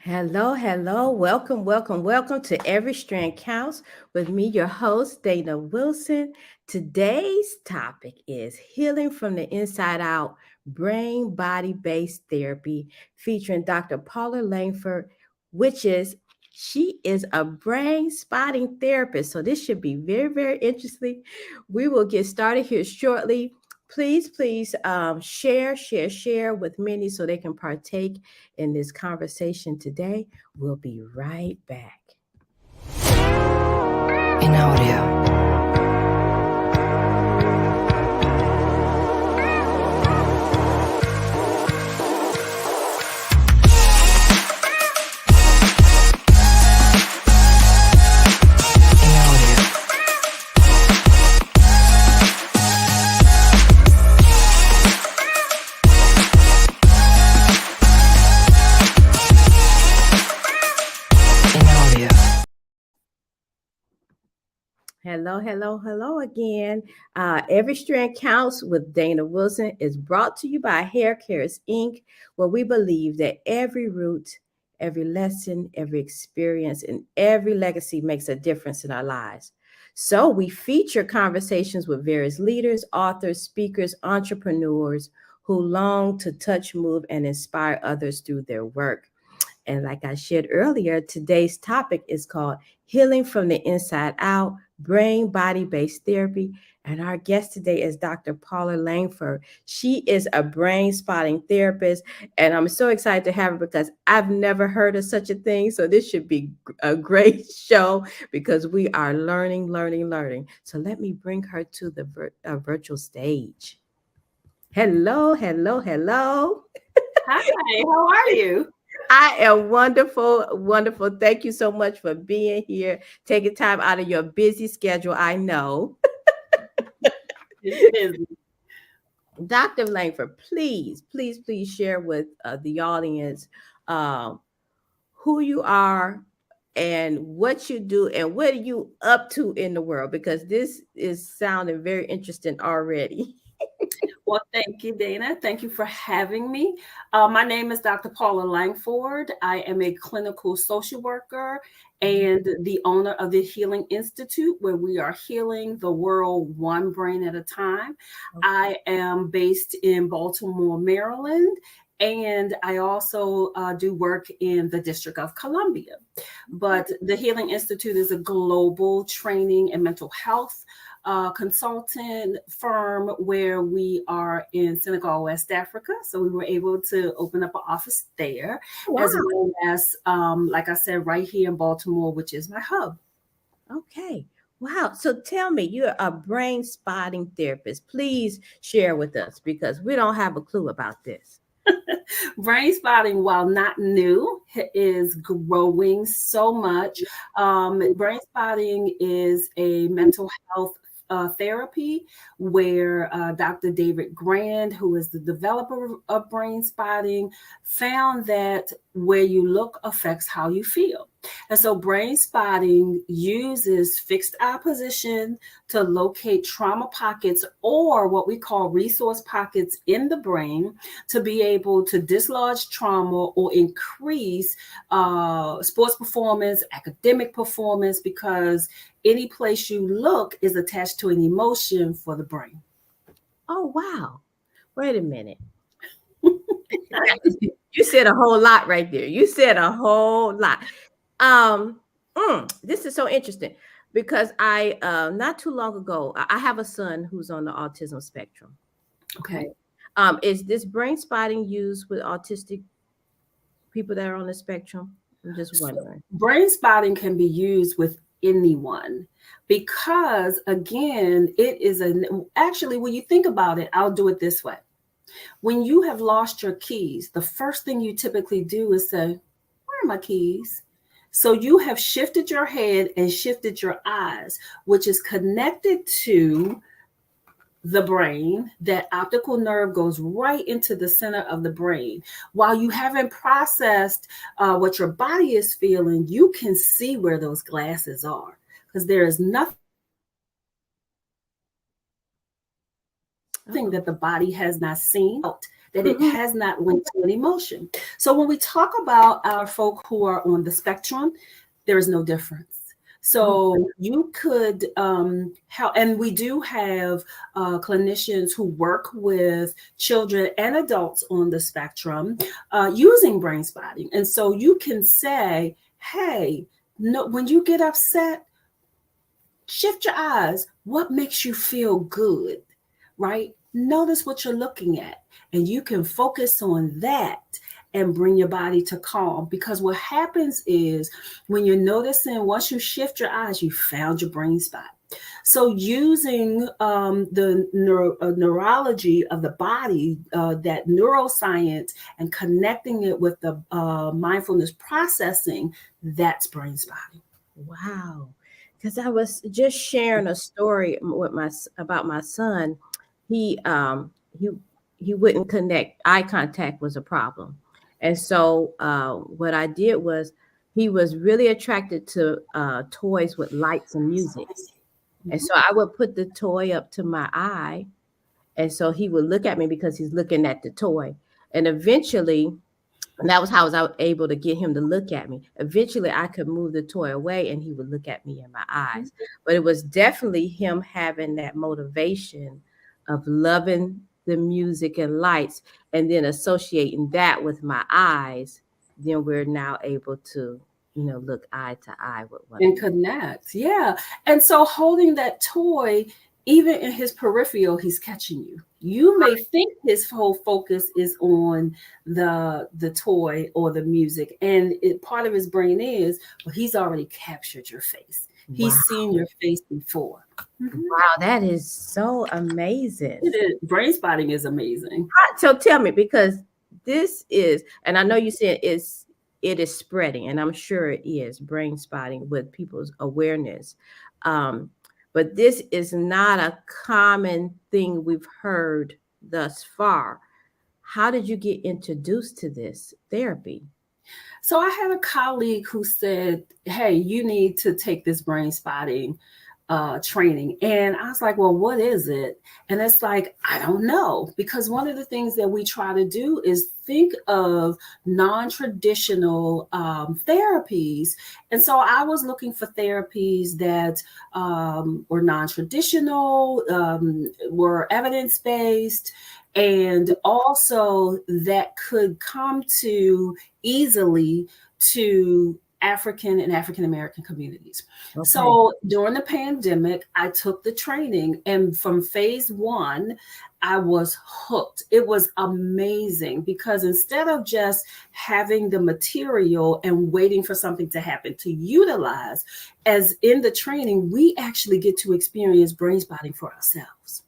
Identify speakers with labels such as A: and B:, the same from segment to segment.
A: Hello, hello. Welcome to Every Strand Counts with me, your host, Dana Wilson. Today's topic is healing from the inside out, brain body based therapy, featuring Dr. Paula Langford, which is she is a brain spotting therapist. So this should be very, very interesting. We will get started here shortly. Please, share with many so they can partake in this conversation today. We'll be right back.
B: In audio.
A: Hello again. Every Strand Counts with Dana Wilson is brought to you by Hair Cares Inc., where we believe that every root, every lesson, every experience, and every legacy makes a difference in our lives. So we feature conversations with various leaders, authors, speakers, entrepreneurs who long to touch, move, and inspire others through their work. And like I shared earlier, today's topic is called Healing from the Inside Out, Brain Body Based Therapy. And our guest today is Dr. Paula Langford. She is a brain spotting therapist. And I'm so excited to have her because I've never heard of such a thing. So this should be a great show because we are learning. So let me bring her to the virtual stage. Hello.
C: Hi, how are you?
A: I am wonderful. Thank you so much for being here, taking time out of your busy schedule. I know.
C: It's busy.
A: Dr. Langford, please share with the audience who you are and what you do and what are you up to in the world, because this is sounding very interesting already.
C: Well, thank you, Dana. Thank you for having me. My name is Dr. Paula Langford. I am a clinical social worker and the owner of the Healing Institute, where we are healing the world one brain at a time.
A: Okay.
C: I am based in Baltimore, Maryland. And I also do work in the District of Columbia. But the Healing Institute is a global training and mental health consultant firm where we are in Senegal, West Africa. So we were able to open up an office there,
A: Wow.
C: as well as, like I said, right here in Baltimore, which is my hub.
A: Okay. Wow. So tell me, you're a brain spotting therapist. Please share with us because we don't have a clue about this.
C: Brain spotting, while not new, is growing so much. Brain spotting is a mental health therapy where Dr. David Grand, who is the developer of brain spotting, found that where you look affects how you feel. And so brain spotting uses fixed eye position to locate trauma pockets, or what we call resource pockets in the brain, to be able to dislodge trauma or increase sports performance, academic performance, because any place you look is attached to an emotion for the brain.
A: Oh, wow. Wait a minute. You said a whole lot right there. You said a whole lot. This is so interesting because I not too long ago, I have a son who's on the autism spectrum.
C: Okay.
A: Is this brain spotting used with autistic people that are on the spectrum? I'm just wondering.
C: Brain spotting can be used with anyone because, again, it is actually, when you think about it, I'll do it this way. When you have lost your keys, the first thing you typically do is say, where are my keys? So you have shifted your head and shifted your eyes, which is connected to the brain. That optical nerve goes right into the center of the brain. While you haven't processed what your body is feeling, you can see where those glasses are, because there is nothing that the body has not seen that it has not linked to an emotion. So when we talk about our folk who are on the spectrum, there is no difference. So you could help, and we do have clinicians who work with children and adults on the spectrum using brain spotting. And so you can say, hey, no, when you get upset, shift your eyes. What makes you feel good, right? Notice what you're looking at, and you can focus on that and bring your body to calm. Because what happens is when you're noticing, once you shift your eyes, you found your brain spot. So using the neurology of the body, that neuroscience, and connecting it with the mindfulness processing, that's brain spotting.
A: Wow. Because I was just sharing a story with about my son. He he he wouldn't connect. Eye contact was a problem. And so what I did was he was really attracted to toys with lights and music. And so I would put the toy up to my eye. And so he would look at me because he's looking at the toy. And eventually, and that was how I was able to get him to look at me. Eventually, I could move the toy away and he would look at me in my eyes. But it was definitely him having that motivation of loving the music and lights and then associating that with my eyes. Then we're now able to, look eye to eye with one
C: And
A: another.
C: connect. Yeah. And so holding that toy, even in his peripheral, he's catching you. You may think his whole focus is on the toy or the music, and part of his brain is, well, he's already captured your face. He's
A: Wow.
C: seen your face before.
A: Wow, that is so amazing.
C: It is. Brain spotting is amazing.
A: So tell me, because this is, and I know you said it is spreading, and I'm sure it is brain spotting with people's awareness. But this is not a common thing we've heard thus far. How did you get introduced to this therapy?
C: So I had a colleague who said, hey, you need to take this brain spotting training. And I was like, well, what is it? And it's like, I don't know. Because one of the things that we try to do is think of non-traditional therapies. And so I was looking for therapies that were non-traditional, were evidence-based, and also that could come to easily to African and African American communities.
A: Okay.
C: So during the pandemic, I took the training, and from phase one, I was hooked. It was amazing because instead of just having the material and waiting for something to happen to utilize, as in the training, we actually get to experience brain spotting for ourselves.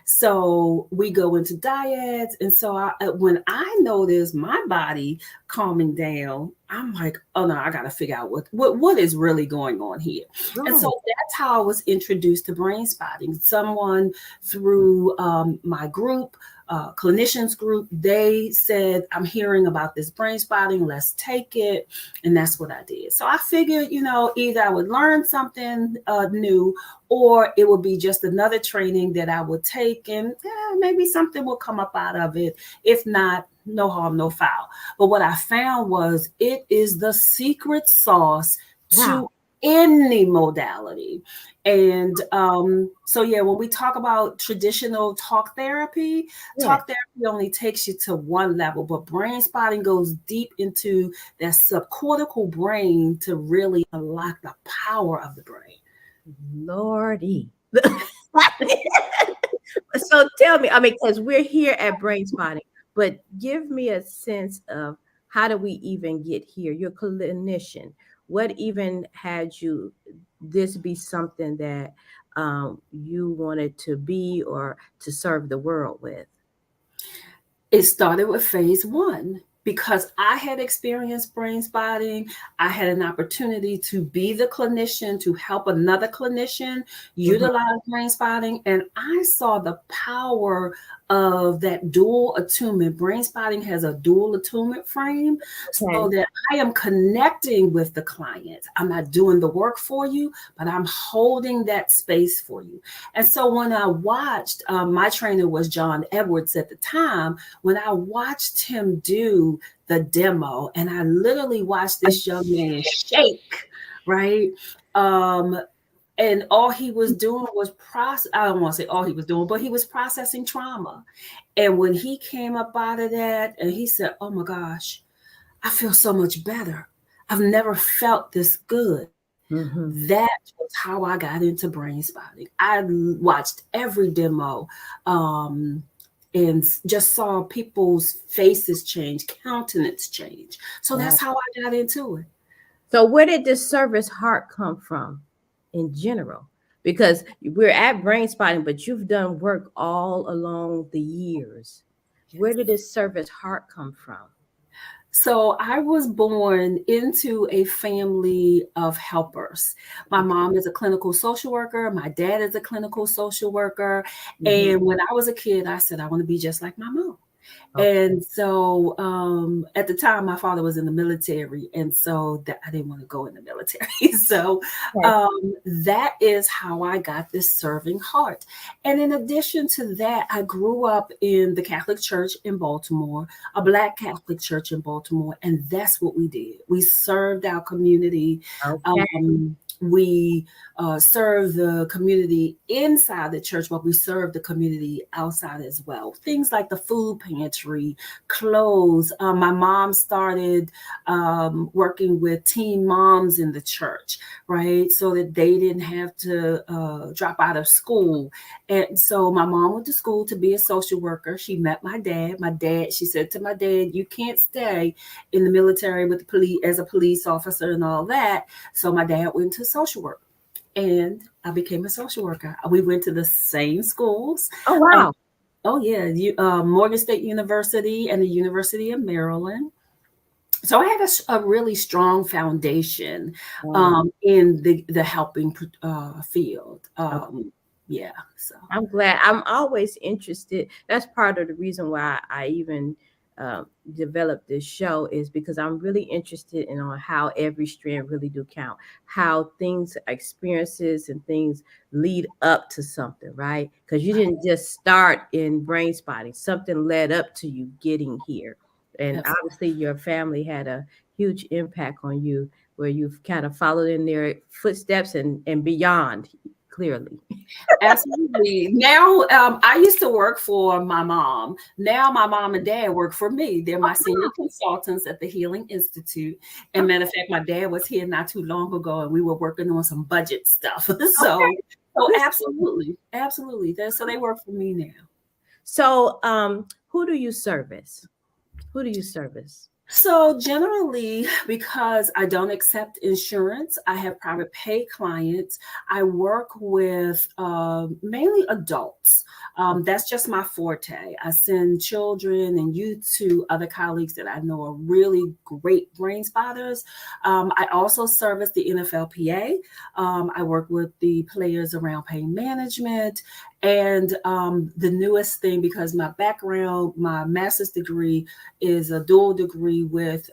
C: So we go into dyads. And so when I notice my body calming down, I'm like, oh no, I got to figure out what is really going on here.
A: Oh.
C: And so that's how I was introduced to brain spotting. Someone through my group, clinicians group, they said, I'm hearing about this brain spotting, let's take it. And that's what I did. So I figured, either I would learn something new, or it would be just another training that I would take, and maybe something will come up out of it. If not, no harm, no foul. But what I found was it is the secret sauce to any modality. And so, when we talk about traditional talk therapy only takes you to one level, but brain spotting goes deep into that subcortical brain to really unlock the power of the brain.
A: Lordy. So tell me, because we're here at Brain Spotting, but give me a sense of how do we even get here? You're a clinician. What even had you this be something that you wanted to be or to serve the world with?
C: It started with phase one. because I had experienced brain spotting, I had an opportunity to be the clinician to help another clinician utilize brain spotting. And I saw the power of that dual attunement. Brain spotting has a dual attunement frame, so that I am connecting with the client. I'm not doing the work for you, but I'm holding that space for you. And so when I watched, my trainer was John Edwards at the time, when I watched him do the demo, and I literally watched this young man shake, right? And all he was doing was I don't want to say all he was doing, but he was processing trauma. And when he came up out of that and he said, oh my gosh, I feel so much better. I've never felt this good. That was how I got into brain spotting. I watched every demo, and just saw people's faces change, countenance change. So that's how I got into it.
A: So where did this service heart come from in general? Because we're at brain spotting, but you've done work all along the years. Where did this service heart come from?
C: So I was born into a family of helpers. My mom is a clinical social worker. My dad is a clinical social worker. And when I was a kid, I said, I want to be just like my mom. And so at the time, my father was in the military, and so I didn't want to go in the military. So that is how I got this serving heart. And in addition to that, I grew up in the Catholic Church in Baltimore, a Black Catholic Church in Baltimore, and that's what we did. We served our community. We serve the community inside the church, but we serve the community outside as well. Things like the food pantry, clothes. My mom started working with teen moms in the church, right? So that they didn't have to drop out of school. And so my mom went to school to be a social worker. She met my dad. She said to my dad, you can't stay in the military with the police as a police officer and all that. So my dad went to social work, and I became a social worker. We went to the same schools.
A: Oh, wow.
C: Morgan State University and the University of Maryland. So I had a really strong foundation in the helping field. So
A: I'm glad. I'm always interested. That's part of the reason why I even developed this show, is because I'm really interested in on how every strand really do count, how things, experiences and things lead up to something, right? Because you didn't just start in brain spotting, something led up to you getting here. And obviously your family had a huge impact on you, where you've kind of followed in their footsteps and beyond, clearly.
C: Absolutely. Now, I used to work for my mom. Now my mom and dad work for me. They're my senior consultants at the Healing Institute. And matter of fact, my dad was here not too long ago, and we were working on some budget stuff. So absolutely. So they work for me now.
A: So who do you service?
C: So generally, because I don't accept insurance, I have private pay clients. I work with mainly adults. That's just my forte. I send children and youth to other colleagues that I know are really great brain spotters. I also service the NFLPA. I work with the players around pain management. And the newest thing, because my background, my master's degree is a dual degree with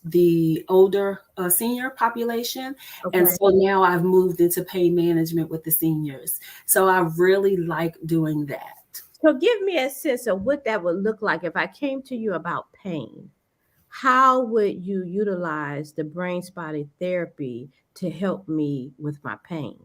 C: the older senior population. And so now I've moved into pain management with the seniors. So I really like doing that.
A: So give me a sense of what that would look like if I came to you about pain. How would you utilize the brain spotting therapy to help me with my pain?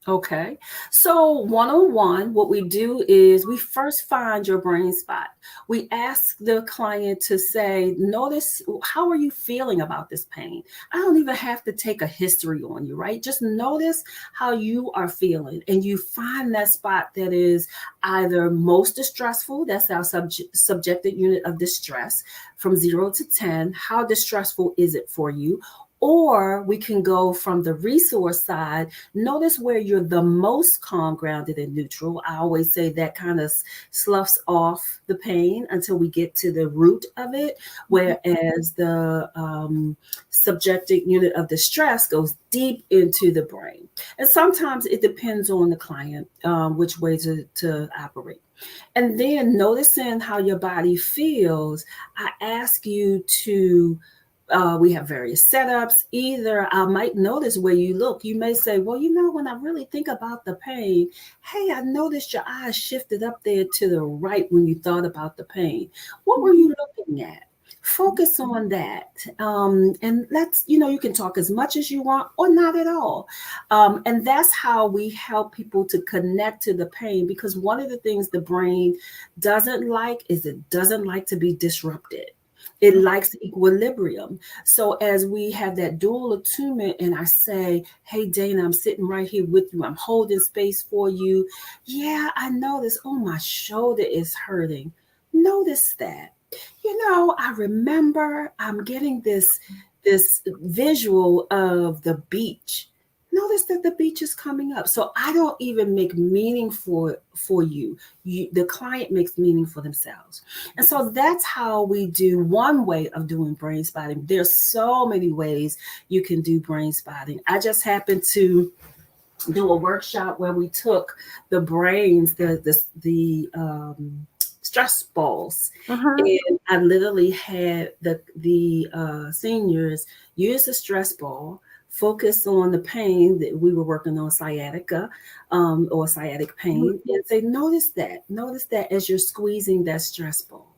C: Okay. So one-on-one, what we do is we first find your brain spot. We ask the client to say, notice, how are you feeling about this pain? I don't even have to take a history on you, right? Just notice how you are feeling. And you find that spot that is either most distressful, that's our subjective unit of distress, from 0 to 10. How distressful is it for you? Or we can go from the resource side. Notice where you're the most calm, grounded, and neutral. I always say that kind of sloughs off the pain until we get to the root of it, whereas the subjective unit of the stress goes deep into the brain. And sometimes it depends on the client, which way to operate. And then noticing how your body feels, I ask you to we have various setups. Either I might notice where you look. You may say, well, when I really think about the pain, hey, I noticed your eyes shifted up there to the right when you thought about the pain. What were you looking at? Focus on that. And let's, you can talk as much as you want or not at all. And that's how we help people to connect to the pain, because one of the things the brain doesn't like is it doesn't like to be disrupted. It likes equilibrium. So as we have that dual attunement and I say, hey, Dana, I'm sitting right here with you. I'm holding space for you. Yeah, I notice, oh, my shoulder is hurting. Notice that. I remember I'm getting this visual of the beach. Notice that the beach is coming up. So I don't even make meaning for you. The client makes meaning for themselves. And so that's how we do one way of doing brain spotting. There's so many ways you can do brain spotting. I just happened to do a workshop where we took the brains, the stress balls, and I literally had the seniors use the stress ball, focus on the pain that we were working on, sciatica or sciatic pain, and say, notice that as you're squeezing that stress ball.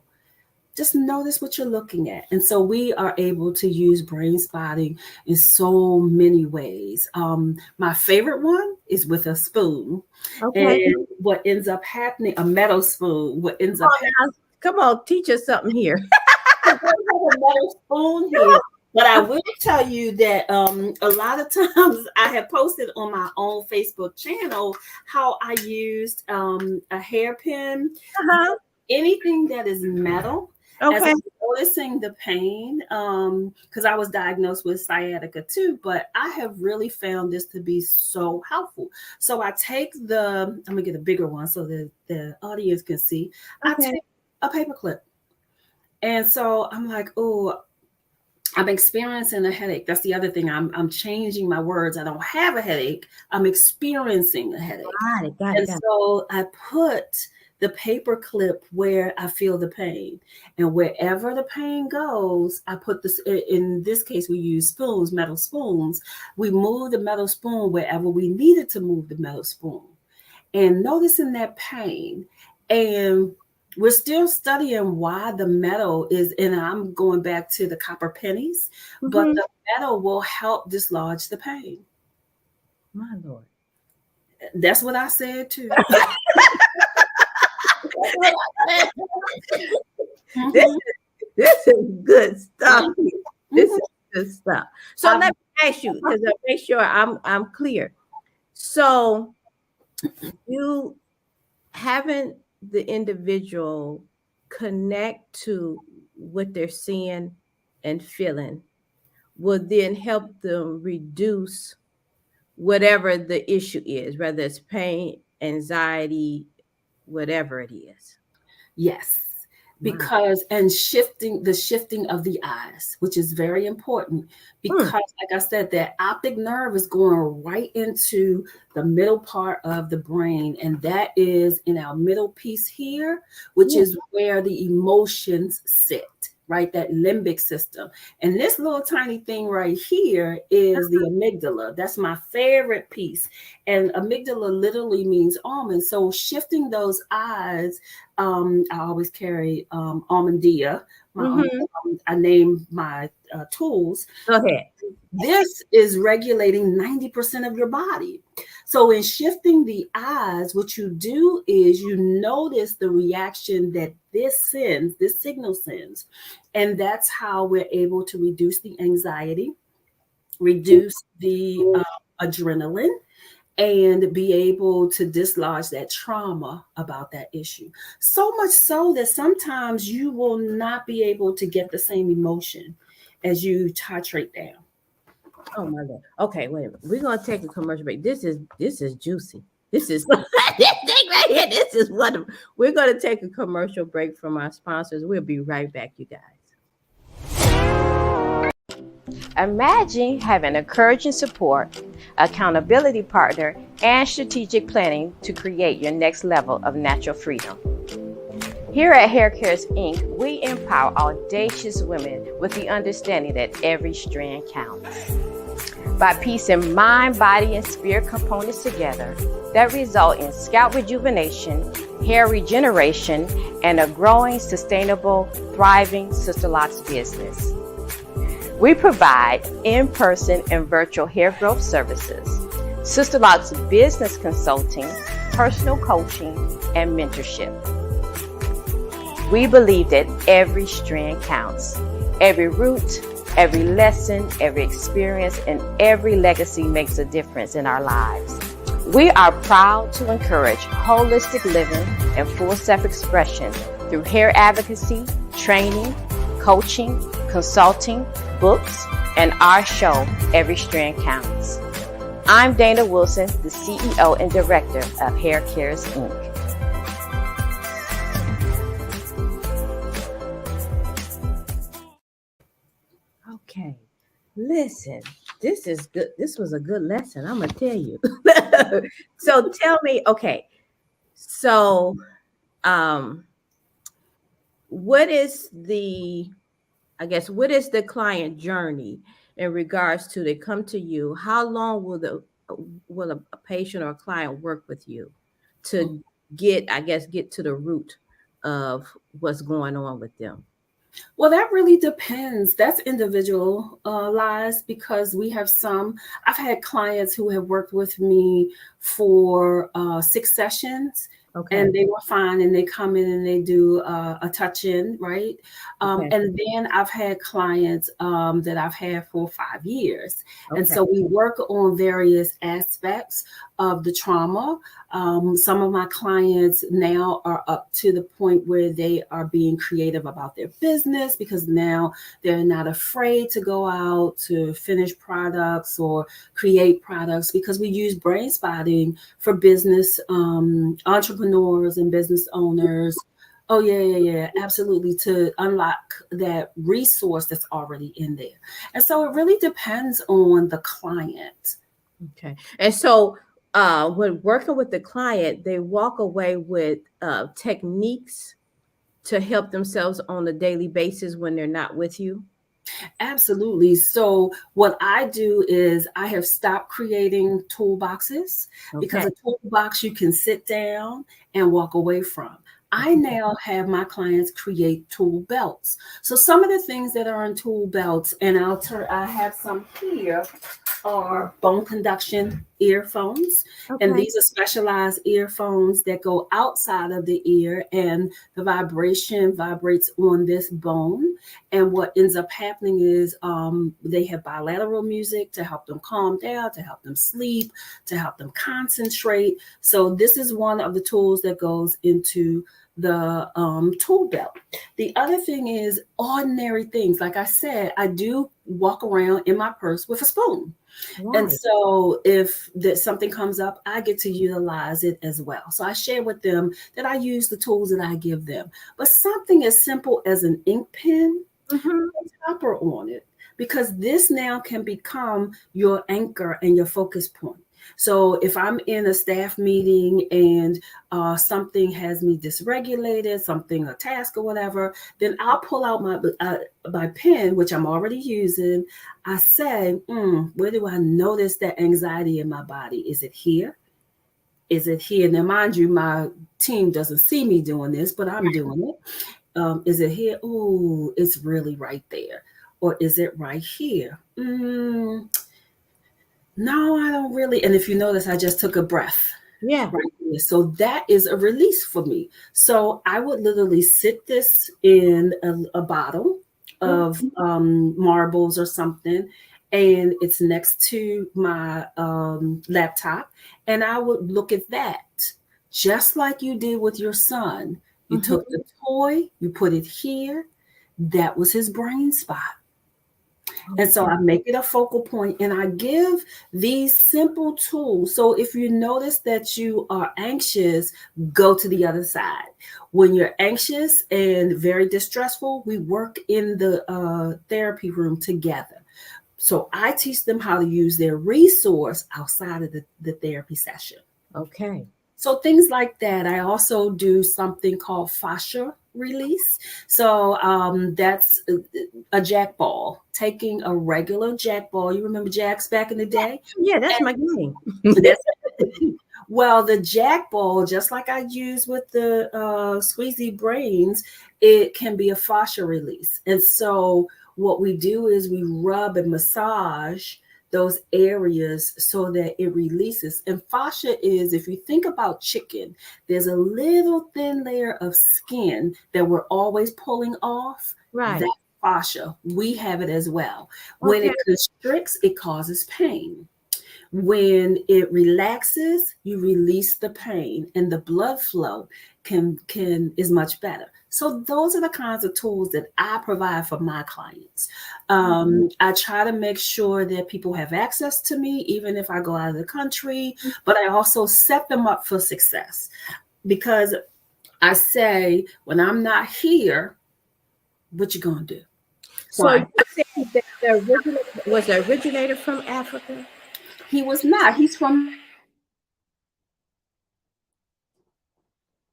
C: Just notice what you're looking at. And so we are able to use brain spotting in so many ways. My favorite one is with a spoon.
A: Okay.
C: And what ends up happening, a metal spoon, what ends up happening.
A: Come on, teach us something here.
C: I don't have a metal spoon here. But I will tell you that a lot of times I have posted on my own Facebook channel how I used a hairpin, anything that is metal. As I'm noticing the pain, because I was diagnosed with sciatica too, but I have really found this to be so helpful. So I take I'm gonna get a bigger one so that the audience can see. I take a paper clip. And so I'm like, oh, I'm experiencing a headache. That's the other thing. I'm changing my words. I don't have a headache. I'm experiencing a headache. Got it. So I put the paper clip where I feel the pain. And wherever the pain goes, I put this, in this case, we use spoons, metal spoons. We move the metal spoon wherever we needed to move the metal spoon. And noticing that pain. And we're still studying why the metal is, and I'm going back to the copper pennies, but the metal will help dislodge the pain.
A: My Lord.
C: That's what I said too.
A: This is good stuff. This is good stuff. So let me ask you, because I make sure I'm clear. So you haven't the individual connect to what they're seeing and feeling will then help them reduce whatever the issue is, whether it's pain, anxiety, whatever it is.
C: Yes. Because and shifting of the eyes, which is very important, because like I said, that optic nerve is going right into the middle part of the brain, and that is in our middle piece here, which is where the emotions sit, right? That limbic system. And this little tiny thing right here is the amygdala. That's my favorite piece. And amygdala literally means almond. So shifting those eyes, I always carry almondia. I name my tools.
A: Go ahead.
C: This is regulating 90% of your body. So in shifting the eyes, what you do is you notice the reaction that this signal sends. And that's how we're able to reduce the anxiety, reduce the adrenaline, and be able to dislodge that trauma about that issue. So much so that sometimes you will not be able to get the same emotion as you titrate down.
A: Oh my God. Okay, wait a minute. We're gonna take a commercial break. This is juicy. This is this thing right here. This is wonderful. We're gonna take a commercial break from our sponsors. We'll be right back, you guys. Imagine having encouraging support, accountability partner, and strategic planning to create your next level of natural freedom. Here at Hair Cares Inc., we empower audacious women with the understanding that every strand counts. By piecing mind, body, and spirit components together that result in scalp rejuvenation, hair regeneration, and a growing, sustainable, thriving Sister Locks business. We provide in-person and virtual hair growth services, Sister Locks business consulting, personal coaching, and mentorship. We believe that every strand counts. Every root, every lesson, every experience, and every legacy makes a difference in our lives. We are proud to encourage holistic living and full self-expression through hair advocacy, training, coaching, consulting, books, and our show, Every Strand Counts. I'm Dana Wilson, the CEO and Director of Hair Cares Inc. Okay, listen, this is good. This was a good lesson, I'm gonna tell you. So tell me, okay, so what is the client journey in regards to they come to you? How long will a patient or a client work with you to get to the root of what's going on with them?
C: Well, that really depends. That's individualized because I've had clients who have worked with me for 6 sessions.
A: Okay.
C: And they were fine, and they come in and they do a touch-in, right?
A: Okay.
C: And then I've had clients that I've had for 5 years.
A: Okay.
C: And so we work on various aspects of the trauma. Some of my clients now are up to the point where they are being creative about their business because now they're not afraid to go out to finish products or create products, because we use Brainspotting for business entrepreneurs and business owners. Oh, yeah, absolutely, to unlock that resource that's already in there. And so it really depends on the client.
A: Okay. And so when working with the client, they walk away with techniques to help themselves on a daily basis when they're not with you?
C: Absolutely. So what I do is I have stopped creating toolboxes, because a toolbox you can sit down and walk away from. I now have my clients create tool belts. So some of the things that are in tool belts, and I have some here, are bone conduction earphones.
A: Okay.
C: And these are specialized earphones that go outside of the ear, and the vibration vibrates on this bone. And what ends up happening is they have bilateral music to help them calm down, to help them sleep, to help them concentrate. So this is one of the tools that goes into the tool belt. The other thing is ordinary things. Like I said, I do walk around in my purse with a spoon. Right. And so if something comes up, I get to utilize it as well. So I share with them that I use the tools that I give them. But something as simple as an ink pen, a topper on it, because this now can become your anchor and your focus point. So if I'm in a staff meeting and something has me dysregulated, a task or whatever, then I'll pull out my pen, which I'm already using. I say, where do I notice that anxiety in my body? Is it here? Is it here? Now, mind you, my team doesn't see me doing this, but I'm doing it. Is it here? Oh, it's really right there. Or is it right here? No, I don't really. And if you notice, I just took a breath.
A: Yeah.
C: Right here. So that is a release for me. So I would literally sit this in a bottle of marbles or something, and it's next to my laptop. And I would look at that, just like you did with your son. You took the toy, you put it here. That was his brain spot. And so I make it a focal point and I give these simple tools. So if you notice that you are anxious, go to the other side. When you're anxious and very distressful, we work in the therapy room together. So I teach them how to use their resource outside of the therapy session.
A: Okay.
C: So things like that. I also do something called fascia release. So that's a jack ball, taking a regular jack ball. You remember jacks back in the day?
A: Yeah, that's my game.
C: That's well, the jack ball, just like I use with the squeezy brains, it can be a fascia release. And so what we do is we rub and massage those areas so that it releases. And fascia is, if you think about chicken, there's a little thin layer of skin that we're always pulling off.
A: Right.
C: That's fascia. We have it as well. When it constricts, it causes pain. When it relaxes, you release the pain and the blood flow is much better. So those are the kinds of tools that I provide for my clients. I try to make sure that people have access to me, even if I go out of the country, but I also set them up for success because I say, when I'm not here, what you gonna do?
A: So you said that the originator from Africa?
C: He was not. He's from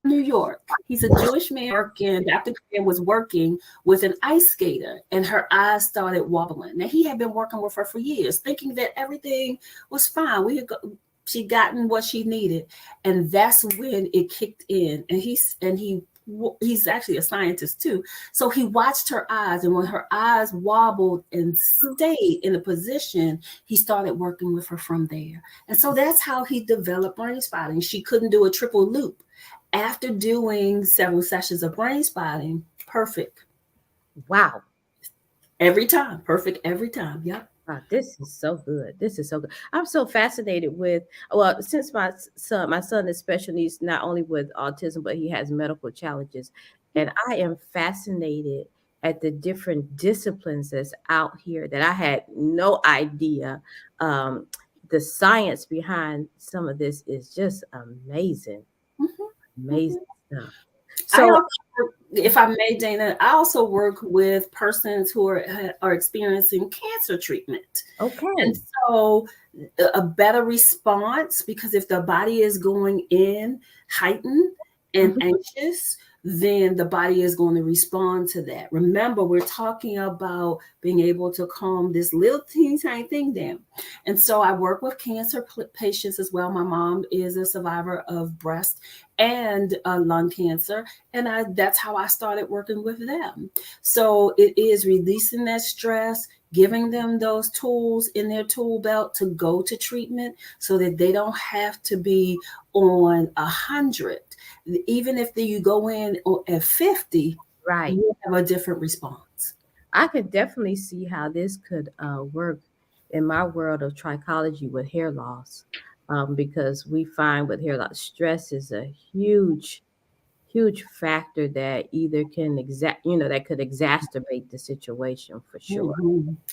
C: New York. He's a Jewish man working. Dr. Graham was working with an ice skater and her eyes started wobbling. Now, he had been working with her for years, thinking that everything was fine. She'd gotten what she needed. And that's when it kicked in. And he's actually a scientist too. So he watched her eyes, and when her eyes wobbled and stayed in a position, he started working with her from there. And so that's how he developed Brainspotting. She couldn't do a triple loop. After doing several sessions of Brainspotting, perfect.
A: Wow.
C: Every time. Perfect every time. Yep.
A: Wow, this is so good. This is so good. I'm so fascinated with, since my son is special needs, not only with autism, but he has medical challenges. And I am fascinated at the different disciplines that's out here that I had no idea. The science behind some of this is just amazing. Amazing stuff.
C: So, if I may, Dana, I also work with persons who are experiencing cancer treatment.
A: Okay.
C: And so a better response, because if the body is going in heightened and anxious, then the body is going to respond to that. Remember, we're talking about being able to calm this little teeny tiny thing down. And so I work with cancer patients as well. My mom is a survivor of breast and lung cancer. And that's how I started working with them. So it is releasing that stress, giving them those tools in their tool belt to go to treatment so that they don't have to be on 100. Even if you go in at 50,
A: right,
C: you have a different response.
A: I could definitely see how this could work in my world of trichology with hair loss, because we find with hair loss, stress is a huge factor that either can that could exacerbate the situation for sure.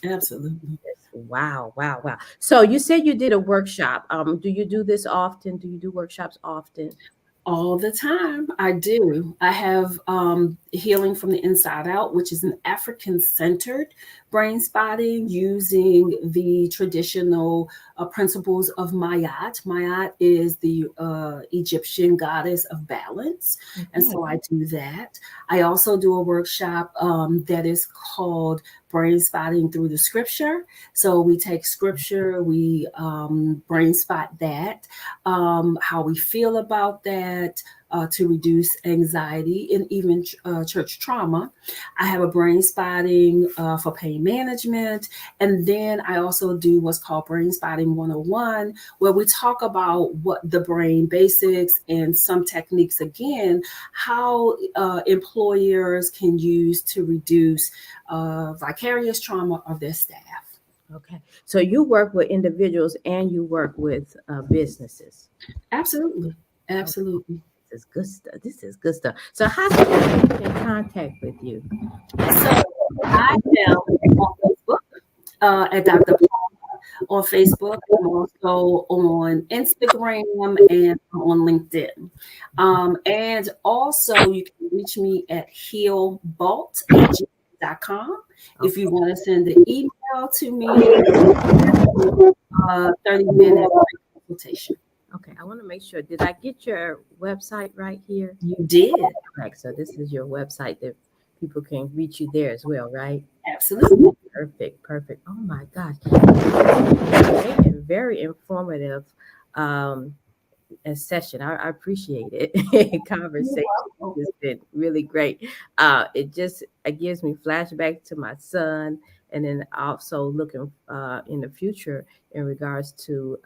C: Absolutely.
A: Wow. So you said you did a workshop. Do you do this often? Do you do workshops often?
C: All the time. I do. I have Healing from the Inside Out, which is an African-centered brain spotting using the traditional principles of Mayat. Mayat is the Egyptian goddess of balance. And so I do that. I also do a workshop that is called Brain Spotting Through the Scripture. So we take scripture, we brain spot that, how we feel about that, to reduce anxiety and even church trauma. I have a brain spotting for pain management. And then I also do what's called Brain Spotting 101, where we talk about what the brain basics and some techniques, again, how employers can use to reduce vicarious trauma of their staff.
A: Okay. So you work with individuals and you work with businesses.
C: Absolutely. Absolutely.
A: This is good stuff. This is good stuff. So how can I get in contact with you?
C: So I am on Facebook. at Dr. on Facebook. I'm also on Instagram and on LinkedIn. And also, you can reach me at healbolt@gmail.com. If you want to send an email to me, 30-minute consultation.
A: Okay, I want to make sure. Did I get your website right here?
C: You did.
A: Correct. So this is your website that people can reach you there as well, right?
C: Absolutely.
A: Perfect, perfect. Oh my gosh. Great and very informative session. I appreciate it. Conversation has been really great. It gives me flashbacks to my son, and then also looking in the future in regards to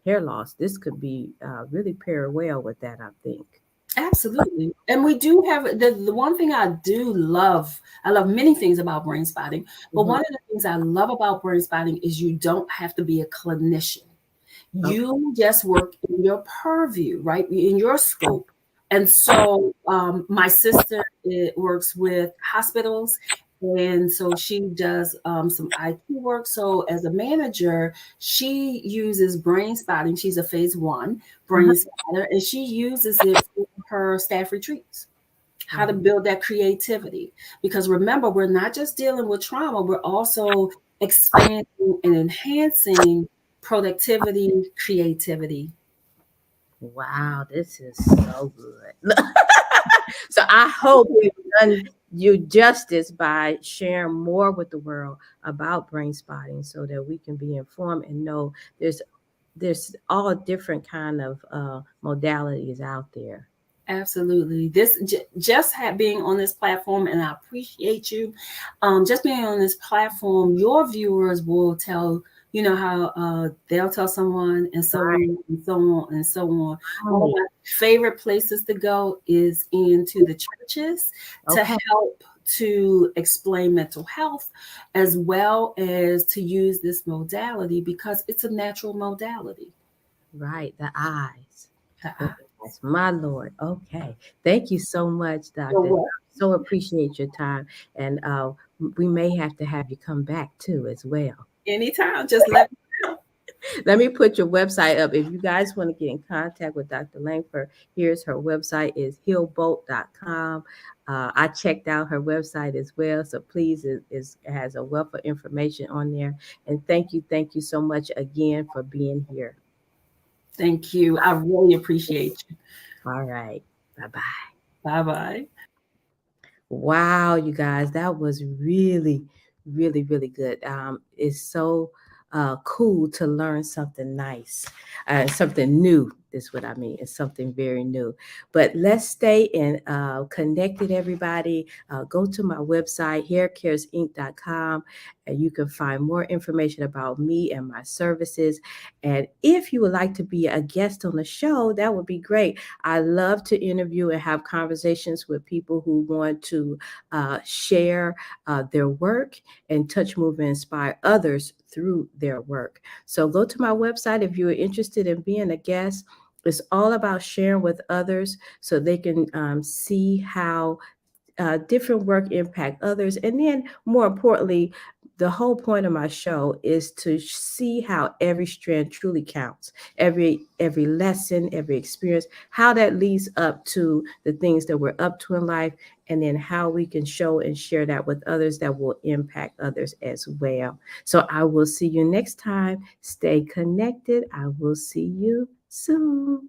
A: hair loss. This could be really pair well with that, I think.
C: Absolutely. And we do have the one thing I love many things about brain spotting, but one of the things I love about brain spotting is you don't have to be a clinician. You just work in your purview, right? In your scope. And so my sister works with hospitals. And so she does some IT work. So as a manager, she uses brain spotting. She's a phase 1 brain spotter, and she uses it for her staff retreats. How to build that creativity. Because remember, we're not just dealing with trauma, we're also expanding and enhancing productivity, creativity.
A: Wow, this is so good. So I hope we've done you justice by sharing more with the world about brain spotting so that we can be informed and know there's all different kind of modalities out there.
C: Absolutely. This just being on this platform, and I appreciate you. Just being on this platform, your viewers will tell, how they'll tell someone, and so on and so on and so on. One of my favorite places to go is into the churches to help to explain mental health, as well as to use this modality because it's a natural modality.
A: Right, the eyes. That's my Lord. Okay. Thank you so much, Doctor. So appreciate your time. And we may have to have you come back too as well.
C: Anytime. Just let me know.
A: Let me put your website up. If you guys want to get in contact with Dr. Langford, here's her website is healbolt.com. I checked out her website as well. So please, it has a wealth of information on there. And thank you so much again for being here.
C: Thank you. I really appreciate you.
A: All right. Bye-bye.
C: Bye-bye.
A: Wow, you guys, that was really, really, really good. It's so cool to learn something nice, something new. Is what I mean. It's something very new. But let's stay connected, everybody. Go to my website, haircaresinc.com, and you can find more information about me and my services. And if you would like to be a guest on the show, that would be great. I love to interview and have conversations with people who want to share their work and touch, move, and inspire others through their work. So go to my website if you're interested in being a guest. It's all about sharing with others so they can see how different work impact others. And then more importantly, the whole point of my show is to see how every strand truly counts, every lesson, every experience, how that leads up to the things that we're up to in life, and then how we can show and share that with others that will impact others as well. So I will see you next time. Stay connected. I will see you soon.